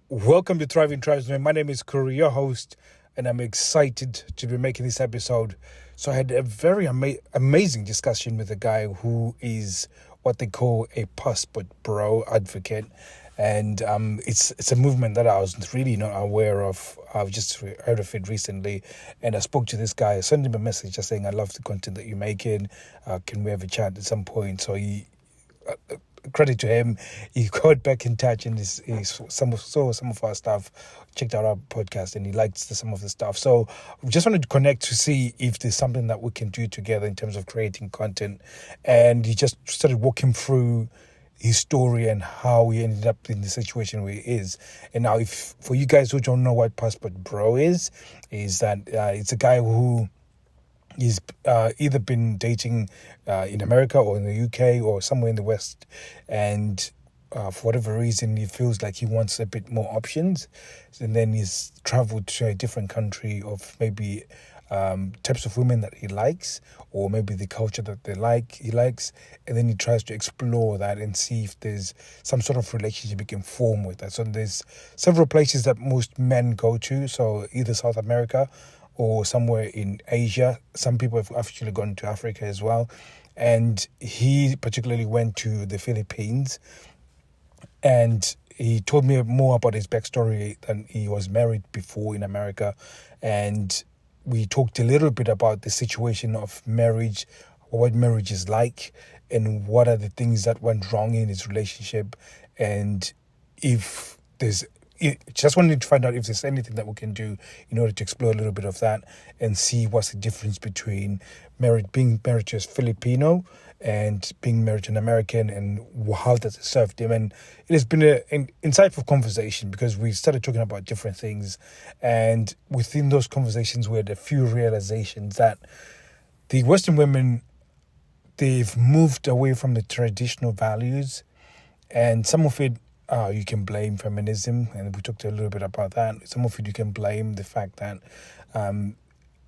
Welcome to Thriving Tribesmen. My name is Kuri, your host, and I'm excited to be making this episode. So I had a very amazing discussion with a guy who is what they call a passport bro advocate, and it's a movement that I was really not aware of. I've just heard of it recently, and I spoke to this guy. I sent him a message just saying I love the content that you're making. Can we have a chat at some point? So he. Credit to him, he got back in touch and he saw some of our stuff, checked out our podcast, and he liked some of the stuff. So we just wanted to connect to see if there's something that we can do together in terms of creating content. And he just started walking through his story and how he ended up in the situation where he is. And now, if for you guys who don't know what Passport Bro is that it's a guy who he's either been dating in America or in the UK or somewhere in the West, and for whatever reason he feels like he wants a bit more options, and then he's traveled to a different country of maybe types of women that he likes, or maybe the culture that he likes, and then he tries to explore that and see if there's some sort of relationship he can form with that. So there's several places that most men go to, so either South America or somewhere in Asia. Some people have actually gone to Africa as well. And he particularly went to the Philippines. And he told me more about his backstory than he was married before in America. And we talked a little bit about the situation of marriage, what marriage is like, and what are the things that went wrong in his relationship. And if there's just wanted to find out if there's anything that we can do in order to explore a little bit of that and see what's the difference between being married to a Filipino and being married to an American, and how does it serve him. And it has been an insightful conversation because we started talking about different things, and within those conversations we had a few realizations that the Western women, they've moved away from the traditional values, and some of it you can blame feminism, and we talked a little bit about that. Some of it you can blame the fact that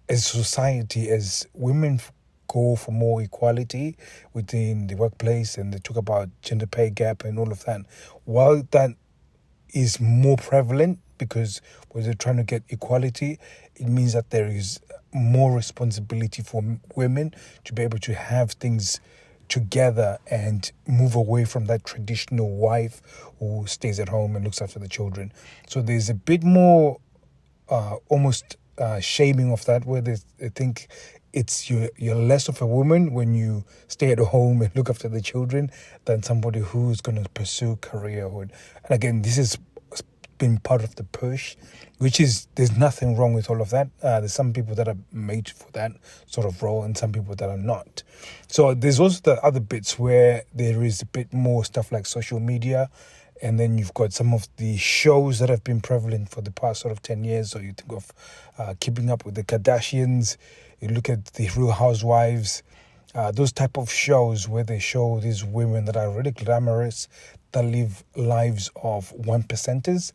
as society, as women go for more equality within the workplace, and they talk about gender pay gap and all of that, while that is more prevalent because when they're trying to get equality, it means that there is more responsibility for women to be able to have things together and move away from that traditional wife who stays at home and looks after the children. So there's a bit more almost shaming of that, where they think it's you're less of a woman when you stay at home and look after the children than somebody who's going to pursue careerhood. And again, this is been part of the push, which is, there's nothing wrong with all of that. There's some people that are made for that sort of role and some people that are not. So there's also the other bits where there is a bit more stuff like social media, and then you've got some of the shows that have been prevalent for the past sort of 10 years. So you think of Keeping Up with the Kardashians, you look at the Real Housewives, those type of shows where they show these women that are really glamorous, that live lives of one percenters,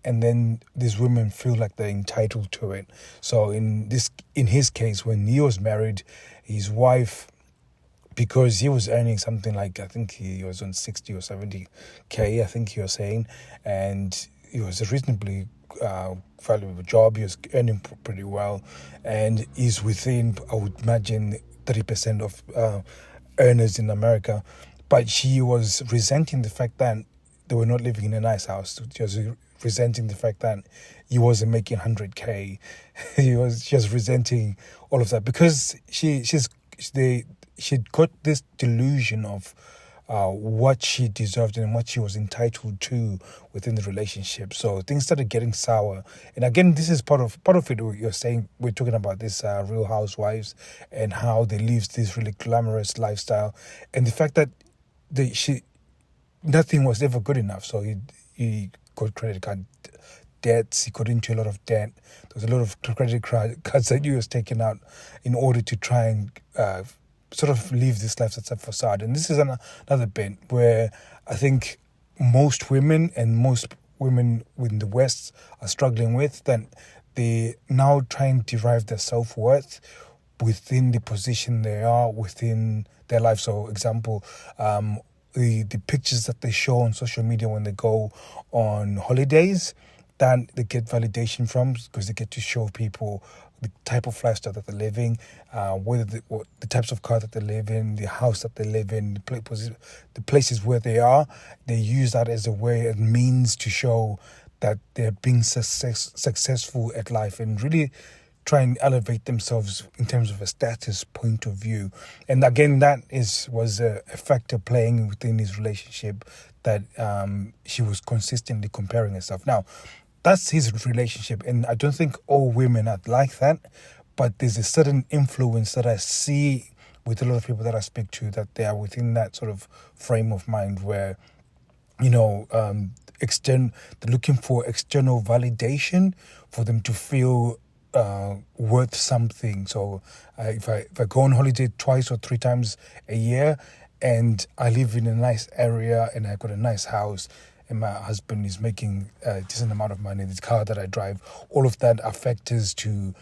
and then these women feel like they're entitled to it. So in his case, when he was married, his wife, because he was earning something like, I think he was on 60 or 70K, I think he was saying, and it was a reasonably valuable job. He was earning pretty well, and he's within, I would imagine, 30% of earners in America. But she was resenting the fact that they were not living in a nice house. She was resenting the fact that he wasn't making 100K. She was resenting all of that because she'd got this delusion of what she deserved and what she was entitled to within the relationship. So things started getting sour. And again, this is part of it. You're saying, we're talking about this Real Housewives and how they live this really glamorous lifestyle, and the fact that nothing was ever good enough. So he got credit card debts. He got into a lot of debt. There was a lot of credit cards that he was taking out in order to try and sort of live this life that's a facade. And this is another bit where I think most women in the West are struggling with, that they now try and derive their self-worth within the position they are within their life. So example, the pictures that they show on social media when they go on holidays, that they get validation from, because they get to show people the type of lifestyle that they're living, whether what the types of car that they live in, the house that they live in, the places where they are. They use that as a way, a means to show that they're being successful at life, and really try and elevate themselves in terms of a status point of view. And again, that was a factor playing within his relationship, that she was consistently comparing herself. Now, that's his relationship, and I don't think all women are like that, but there's a certain influence that I see with a lot of people that I speak to, that they are within that sort of frame of mind where, they're looking for external validation for them to feel worth something. So if I go on holiday 2 or 3 times a year, and I live in a nice area, and I got a nice house, and my husband is making a decent amount of money, the car that I drive, all of that are factors to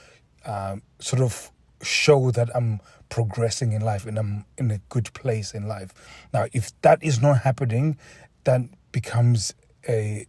sort of show that I'm progressing in life and I'm in a good place in life. Now, if that is not happening, that becomes a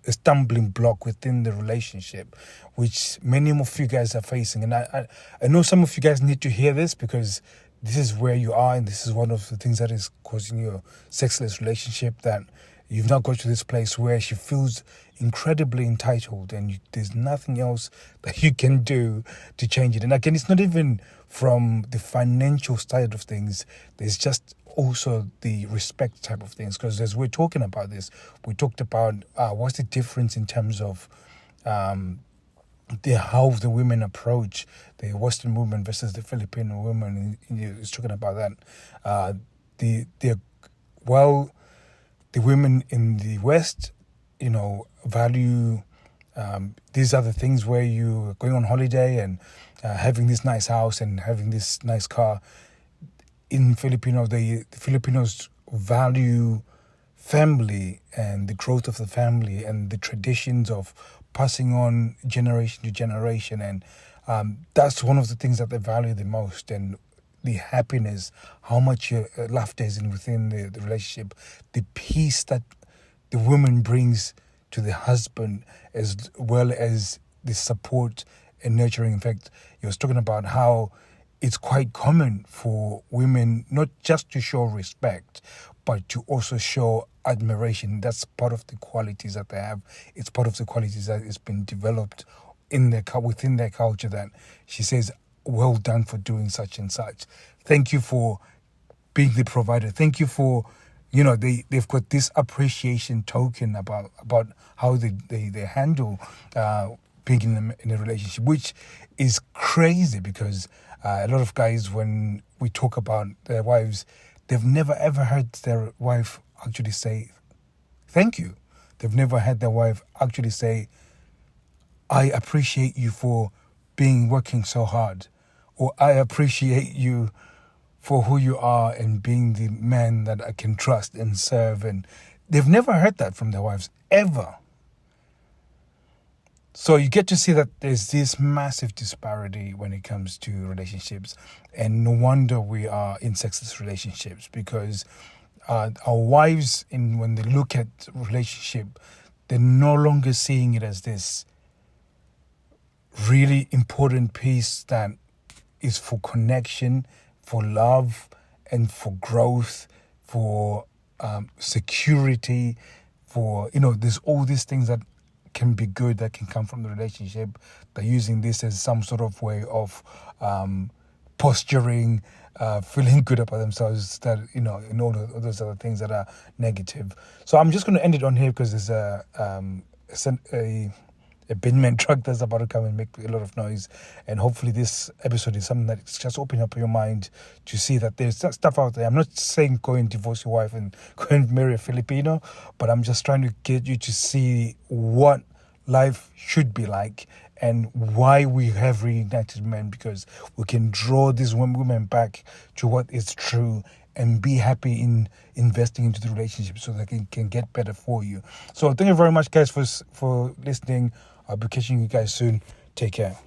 stumbling block within the relationship, which many of you guys are facing. And I know some of you guys need to hear this, because this is where you are, and this is one of the things that is causing your sexless relationship, that you've now got to this place where she feels incredibly entitled, and there's nothing else that you can do to change it. And again, it's not even from the financial side of things. There's just also the respect type of things, because as we're talking about this, we talked about what's the difference in terms of how the women approach the Western women versus the Filipino women. It's talking about that. The women in the West, value these are the things where you're going on holiday and having this nice house and having this nice car. In Filipino, the Filipinos value family and the growth of the family and the traditions of passing on generation to generation, and that's one of the things that they value the most. And the happiness, how much laughter is within the relationship, the peace that the woman brings to the husband, as well as the support and nurturing. In fact, he was talking about how it's quite common for women not just to show respect, but to also show admiration. That's part of the qualities that they have. It's part of the qualities that has been developed within their culture, that she says, well done for doing such and such. Thank you for being the provider. Thank you for, they've got this appreciation token about how they handle being in a relationship, which is crazy, because a lot of guys, when we talk about their wives, they've never ever heard their wife actually say thank you. They've never had their wife actually say, I appreciate you for working so hard, or I appreciate you for who you are and being the man that I can trust and serve. And they've never heard that from their wives, ever. So you get to see that there's this massive disparity when it comes to relationships. And no wonder we are in sexless relationships, because our wives, when they look at relationship, they're no longer seeing it as this really important piece that is for connection, for love, and for growth, for security, for, there's all these things that can be good, that can come from the relationship. They're using this as some sort of way of posturing, feeling good about themselves, that, and all those other things that are negative. So I'm just going to end it on here, because there's a binman truck that's about to come and make a lot of noise. And hopefully this episode is something that's just opening up your mind to see that there's stuff out there. I'm not saying go and divorce your wife and go and marry a Filipino, but I'm just trying to get you to see what life should be like and why we have reunited men, because we can draw these women back to what is true and be happy in investing into the relationship so that it can get better for you. So thank you very much, guys, for listening. I'll be catching you guys soon. Take care.